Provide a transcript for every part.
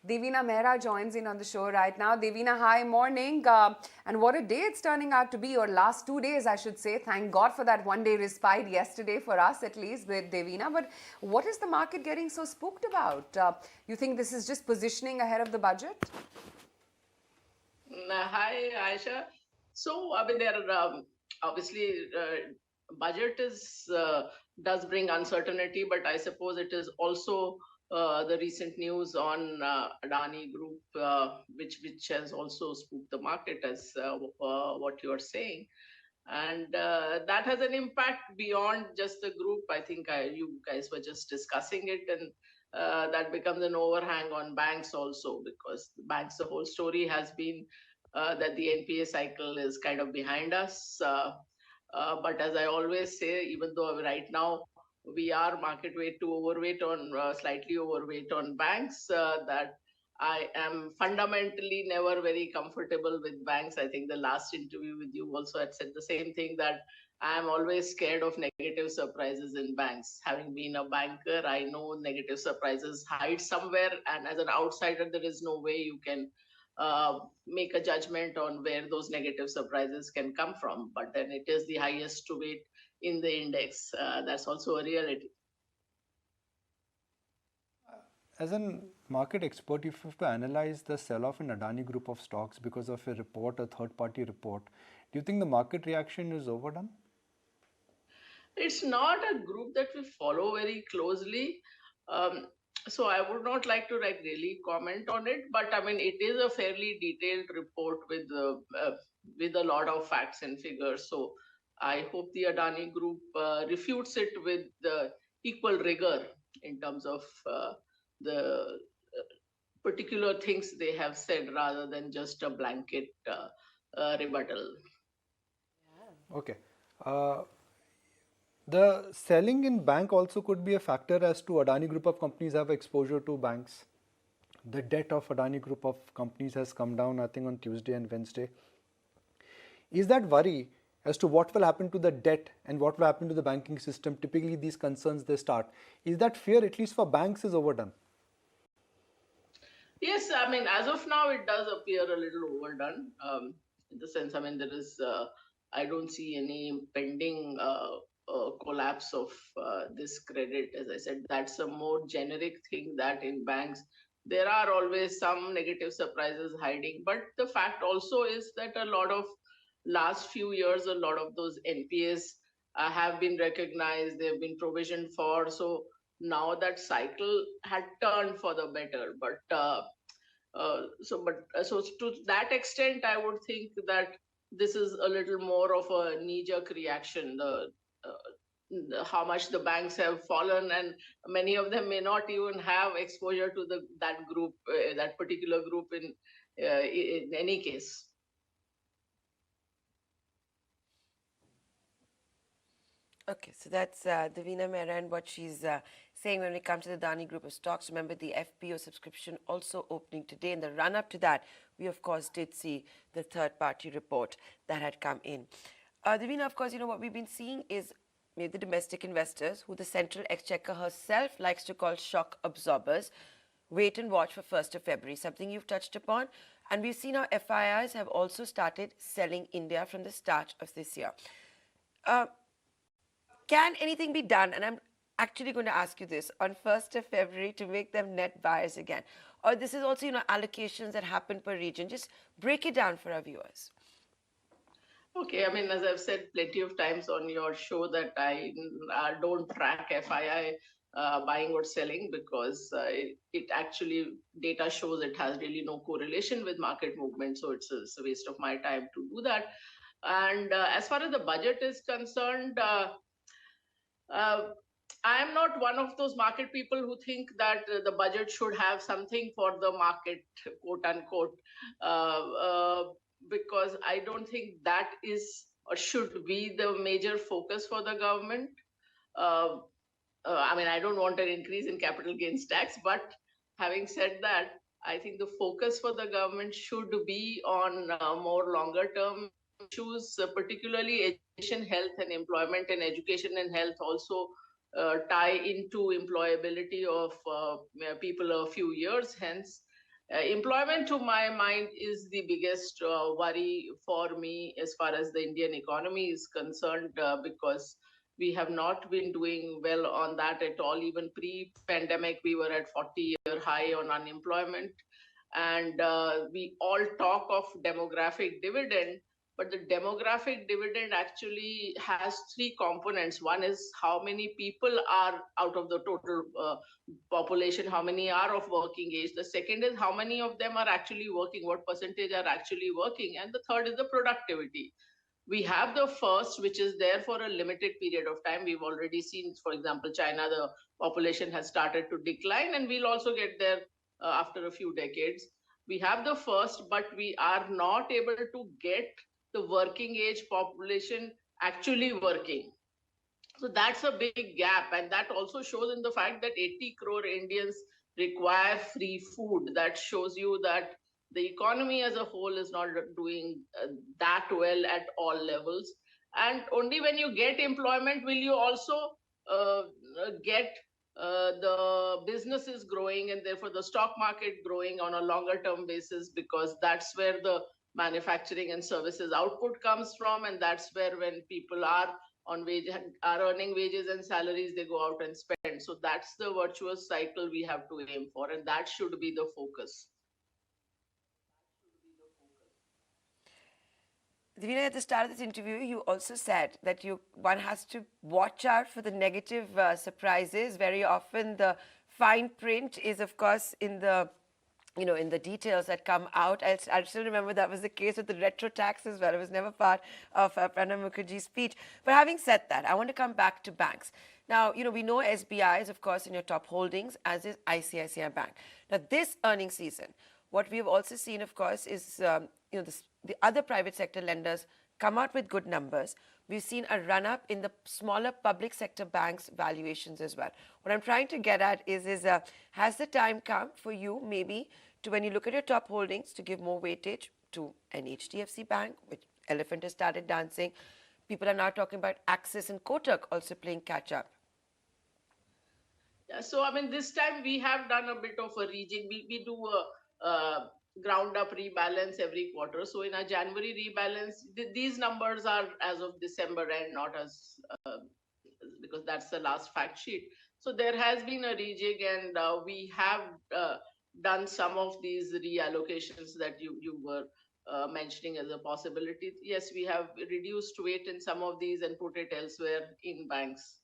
Devina Mehra joins in on the show right now. Devina, hi, morning. And what a day it's turning out to be, or last 2 days, I should say. Thank God for that 1 day respite yesterday, for us at least, with Devina. But what is the market getting so spooked about? You think this is just positioning ahead of the budget? Hi, Aisha. So, I mean, there are obviously budget is does bring uncertainty, but I suppose it is also the recent news on Adani Group, which has also spooked the market, as what you are saying, and that has an impact beyond just the group. I think you guys were just discussing it, and that becomes an overhang on banks also, because banks, the whole story has been that the NPA cycle is kind of behind us. But as I always say, even though right now we are market weight to overweight on slightly overweight on banks, that I am fundamentally never very comfortable with banks. I think the last interview with you also had said the same thing, that I am always scared of negative surprises in banks. Having been a banker, I know negative surprises hide somewhere, and as an outsider, there is no way you can make a judgment on where those negative surprises can come from. But then it is the highest weight in the index. That's also a reality. As a market expert, if you have to analyze the sell-off in Adani Group of stocks because of a report, a third-party report, do you think the market reaction is overdone? It's not a group that we follow very closely. Um, so I would not like to really comment on it, but I mean it is a fairly detailed report with a lot of facts and figures. So I hope the Adani Group refutes it with equal rigor in terms of the particular things they have said, rather than just a blanket rebuttal. Okay. Uh, the selling in bank also could be a factor as to Adani Group of companies have exposure to banks. The debt of Adani Group of companies has come down, I think, on Tuesday and Wednesday. Is that worry as to what will happen to the debt and what will happen to the banking system? Typically, these concerns they start. Is that fear, at least for banks, is overdone? Yes, I mean, as of now, it does appear a little overdone. In the sense, I mean, I don't see any impending collapse of this credit. As I said, that's a more generic thing, that in banks, there are always some negative surprises hiding. But the fact also is that a lot of last few years, a lot of those NPAs have been recognized, they've been provisioned for. So now that cycle had turned for the better. So to that extent, I would think that this is a little more of a knee-jerk reaction. How much the banks have fallen, and many of them may not even have exposure to that group, that particular group in any case. Okay, so that's Devina Mehra and what she's saying when it comes to the Dani group of stocks. Remember, the FPO subscription also opening today. In the run-up to that, we, of course, did see the third-party report that had come in. Devina, of course, you know, what we've been seeing is maybe the domestic investors, who the Central Exchequer herself likes to call shock absorbers, wait and watch for 1st of February, something you've touched upon. And we've seen how FIIs have also started selling India from the start of this year. Can anything be done? And I'm actually going to ask you this on 1st of February to make them net buyers again. Or this is also, you know, allocations that happen per region. Just break it down for our viewers. Okay, I mean, as I've said plenty of times on your show, that I don't track FII buying or selling, because it actually, data shows it has really no correlation with market movement. So it's a waste of my time to do that. And as far as the budget is concerned, uh, I am not one of those market people who think that the budget should have something for the market, quote unquote, uh, uh, because I don't think that is or should be the major focus for the government. Uh, I mean, I don't want an increase in capital gains tax, but having said that, I think the focus for the government should be on more longer term issues, particularly education, health, and employment. And education and health also tie into employability of people a few years hence. Employment, to my mind, is the biggest worry for me as far as the Indian economy is concerned, because we have not been doing well on that at all. Even pre-pandemic, we were at 40-year high on unemployment. And we all talk of demographic dividend, but the demographic dividend actually has three components. One is how many people are out of the total population, how many are of working age. The second is how many of them are actually working, what percentage are actually working. And the third is the productivity. We have the first, which is there for a limited period of time. We've already seen, for example, China, the population has started to decline, and we'll also get there after a few decades. We have the first, but we are not able to get the working age population actually working. So that's a big gap. And that also shows in the fact that 80 crore Indians require free food. That shows you that the economy as a whole is not doing that well at all levels. And only when you get employment will you also get the businesses growing, and therefore the stock market growing on a longer term basis, because that's where the manufacturing and services output comes from. And that's where, when people are on wage, are earning wages and salaries, they go out and spend. So that's the virtuous cycle we have to aim for, and that should be the focus. Devina, at the start of this interview, you also said that one has to watch out for the negative surprises. Very often, the fine print is, of course, in the in the details that come out. I still remember that was the case with the retro tax as well. It was never part of Pranab Mukherjee's speech. But having said that, I want to come back to banks. Now, we know SBI is, of course, in your top holdings, as is ICICI Bank. Now, this earnings season, what we have also seen, of course, is the other private sector lenders come out with good numbers. We've seen a run-up in the smaller public sector banks' valuations as well. What I'm trying to get at is has the time come for you, maybe, to, when you look at your top holdings, to give more weightage to an HDFC Bank, which Elephant has started dancing. People are now talking about Axis and Kotak also playing catch-up. Yeah, so I mean, this time we have done a bit of a rejig. We do a ground up rebalance every quarter. So in our January rebalance, these numbers are as of December end, not as because that's the last fact sheet. So there has been a rejig, and we have done some of these reallocations that you were mentioning as a possibility. Yes, we have reduced weight in some of these and put it elsewhere in banks.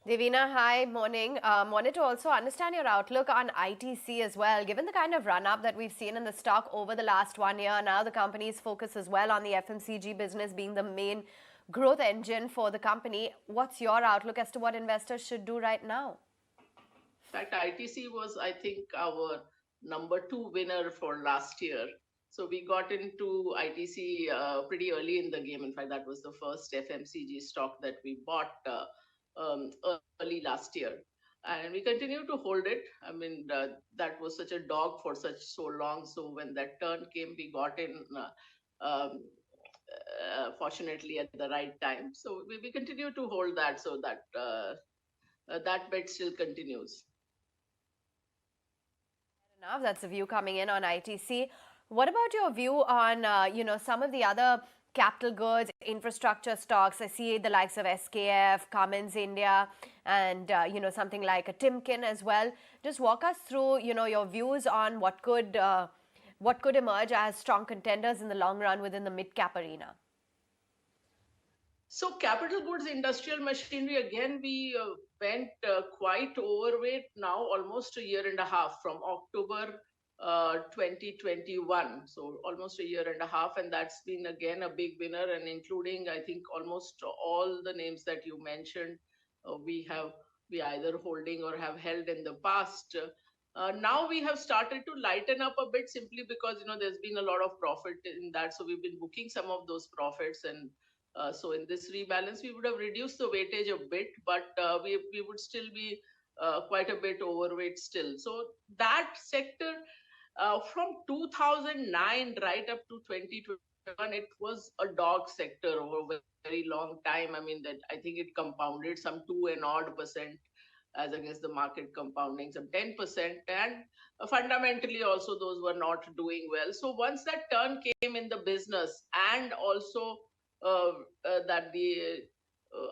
Devina, hi, morning. Wanted to also understand your outlook on ITC as well. Given the kind of run-up that we've seen in the stock over the last 1 year, now the company's focus as well on the FMCG business being the main growth engine for the company. What's your outlook as to what investors should do right now? In fact, ITC was, I think, our #2 winner for last year. So we got into ITC pretty early in the game. In fact, that was the first FMCG stock that we bought early last year. And we continue to hold it. I mean, that was such a dog for so long. So when that turn came, we got in fortunately at the right time. So we continue to hold that, so that that bet still continues. Fair enough. That's a view coming in on ITC. What about your view on, some of the other capital goods, infrastructure stocks? I see the likes of SKF, Cummins India, and, something like a Timken as well. Just walk us through, your views on what could emerge as strong contenders in the long run within the mid-cap arena. So capital goods, industrial machinery, again, we went quite overweight now, almost a year and a half, from October 2021. So almost a year and a half. And that's been, again, a big winner, and including, I think, almost all the names that you mentioned, we either holding or have held in the past. Now we have started to lighten up a bit, simply because, there's been a lot of profit in that. So we've been booking some of those profits, and so in this rebalance, we would have reduced the weightage a bit, but we would still be quite a bit overweight still. So that sector, from 2009 right up to 2021, it was a dog sector over a very long time. I mean, that I think it compounded some 2% as against the market compounding some 10%. And fundamentally also those were not doing well. So once that turn came in the business, and also that the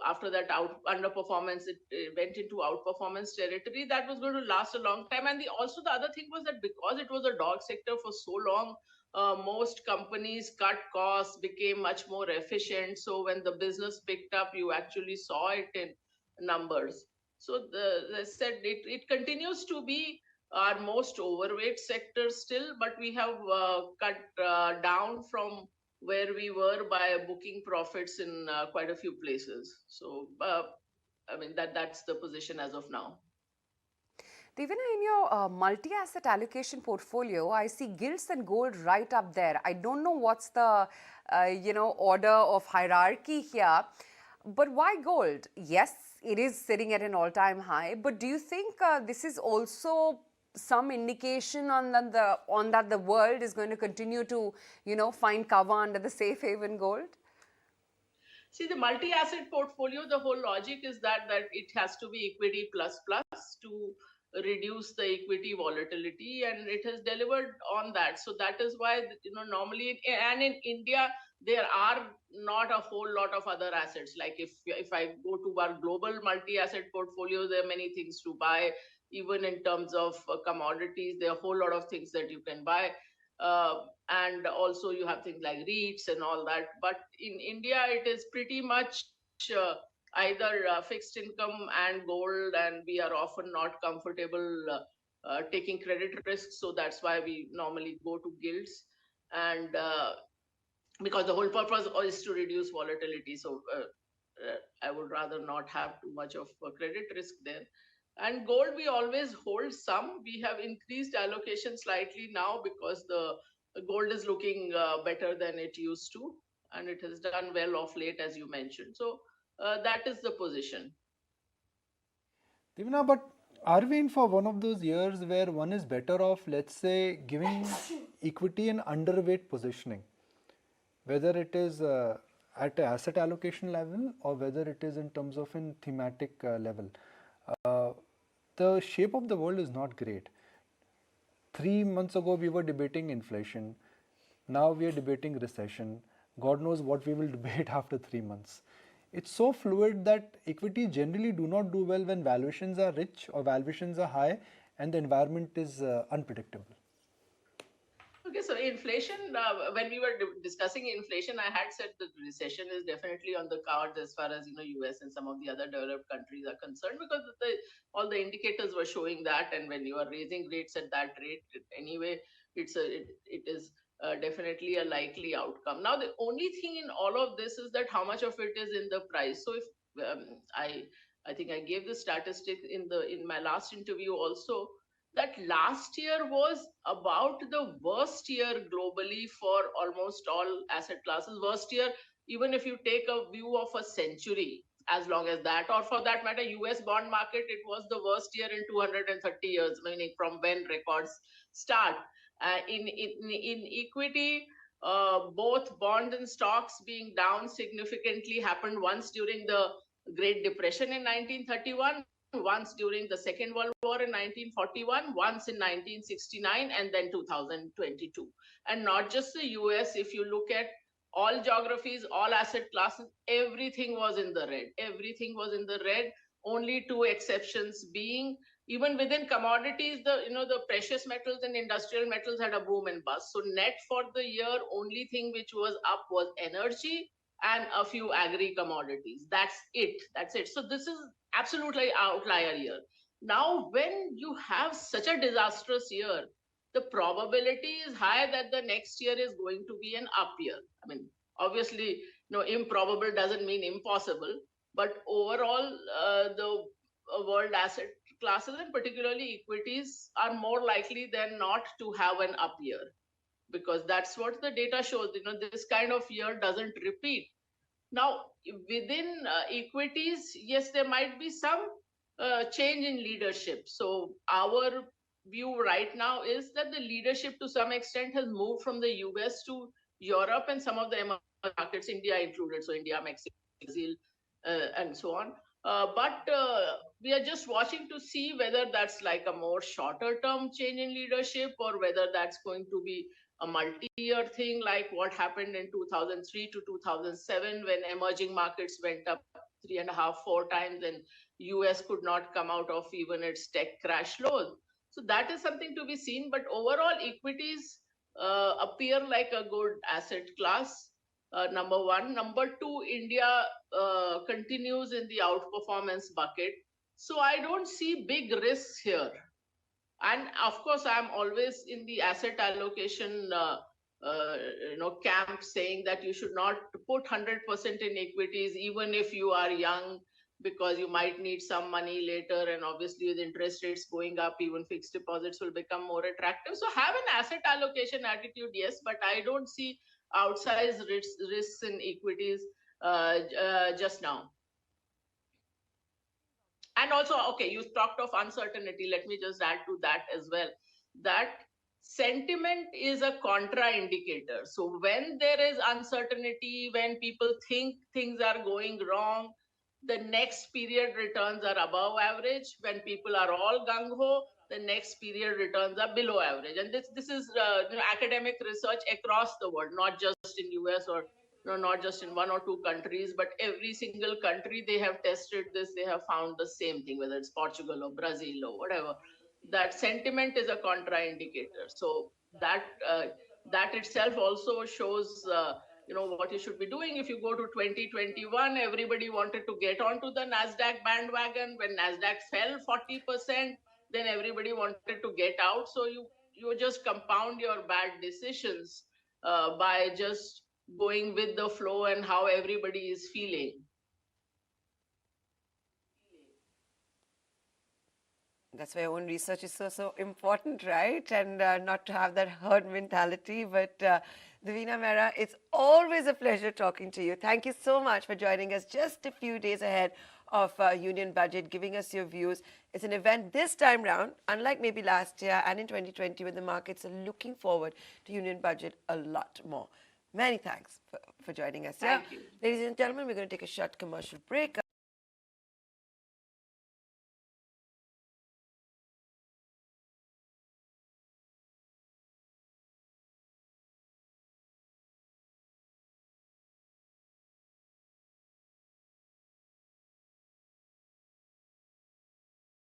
after that underperformance, it went into outperformance territory, that was going to last a long time. And also the other thing was that because it was a dog sector for so long, most companies cut costs, became much more efficient. So when the business picked up, you actually saw it in numbers. So as I said, it continues to be our most overweight sector still, but we have cut down from where we were by booking profits in quite a few places. So, I mean, that's the position as of now. Devina, in your multi-asset allocation portfolio, I see gilts and gold right up there. I don't know what's the, order of hierarchy here, but why gold? Yes, it is sitting at an all-time high, but do you think this is also some indication on that the world is going to continue to, find cover under the safe haven gold? See, the multi-asset portfolio, the whole logic is that it has to be equity plus plus to reduce the equity volatility, and it has delivered on that. So that is why, normally, and in India, there are not a whole lot of other assets. Like if I go to our global multi-asset portfolio, there are many things to buy. Even in terms of commodities, there are a whole lot of things that you can buy. And also you have things like REITs and all that. But in India, it is pretty much either fixed income and gold, and we are often not comfortable taking credit risks. So that's why we normally go to gilts. And because the whole purpose is to reduce volatility. So I would rather not have too much of credit risk there. And gold, we always hold some. We have increased allocation slightly now because the gold is looking better than it used to, and it has done well of late, as you mentioned. So that is the position. Devina, but are we in for one of those years where one is better off, let's say, giving equity an underweight positioning, whether it is at an asset allocation level or whether it is in terms of a thematic level? The shape of the world is not great. 3 months ago, we were debating inflation. Now we are debating recession. God knows what we will debate after 3 months. It's so fluid that equities generally do not do well when valuations are rich or valuations are high and the environment is unpredictable. Okay, so inflation, when we were discussing inflation, I had said that recession is definitely on the cards as far as, US and some of the other developed countries are concerned, because all the indicators were showing that. And when you are raising rates at that rate, anyway, it is definitely a likely outcome. Now, the only thing in all of this is that how much of it is in the price. So if I think I gave the statistic in my last interview also, that last year was about the worst year globally for almost all asset classes. Worst year, even if you take a view of a century, as long as that, or for that matter, US bond market, it was the worst year in 230 years, meaning from when records start. In equity, both bonds and stocks being down significantly happened once during the Great Depression in 1931, once during the Second World War in 1941, once in 1969, and then 2022. And not just the US, if you look at all geographies, all asset classes, everything was in the red. Everything was in the red, only two exceptions being, even within commodities, the precious metals and industrial metals had a boom and bust. So net for the year, only thing which was up was energy and a few agri commodities. That's it. So this is absolutely outlier year. Now, when you have such a disastrous year, the probability is high that the next year is going to be an up year. I mean, obviously, improbable doesn't mean impossible, but overall, the world asset classes, and particularly equities, are more likely than not to have an up year, because that's what the data shows. This kind of year doesn't repeat. Now, within equities, yes, there might be some change in leadership. So our view right now is that the leadership to some extent has moved from the US to Europe and some of the emerging markets, India included. So India, Mexico, Brazil, and so on. But we are just watching to see whether that's like a more shorter term change in leadership or whether that's going to be a multi-year thing like what happened in 2003 to 2007 when emerging markets went up 3.5, 4 times and US could not come out of even its tech crash lows. So that is something to be seen. But overall, equities appear like a good asset class. Number one. Number two, India continues in the outperformance bucket. So I don't see big risks here. And of course, I'm always in the asset allocation camp saying that you should not put 100% in equities, even if you are young, because you might need some money later. And obviously, with interest rates going up, even fixed deposits will become more attractive. So have an asset allocation attitude, yes, but I don't see outsized risks in equities just now. And also, okay, you talked of uncertainty. Let me just add to that as well. That sentiment is a contraindicator. So when there is uncertainty, when people think things are going wrong, the next period returns are above average. When people are all gung-ho, the next period returns are below average. And this is academic research across the world, not just in US or not just in one or two countries, but every single country they have tested this, they have found the same thing, whether it's Portugal or Brazil or whatever. That sentiment is a contraindicator. So that itself also shows what you should be doing. If you go to 2021, everybody wanted to get onto the Nasdaq bandwagon. When Nasdaq fell 40%, then everybody wanted to get out. So you just compound your bad decisions by just going with the flow and how everybody is feeling. That's why own research is so important, right? And not to have that herd mentality. But Devina Mehra, it's always a pleasure talking to you. Thank you so much for joining us just a few days ahead of Union Budget, giving us your views. It's an event this time round, unlike maybe last year and in 2020, when the markets are looking forward to Union Budget a lot more. Many thanks for joining us. Thank you. Ladies and gentlemen, we're going to take a short commercial break.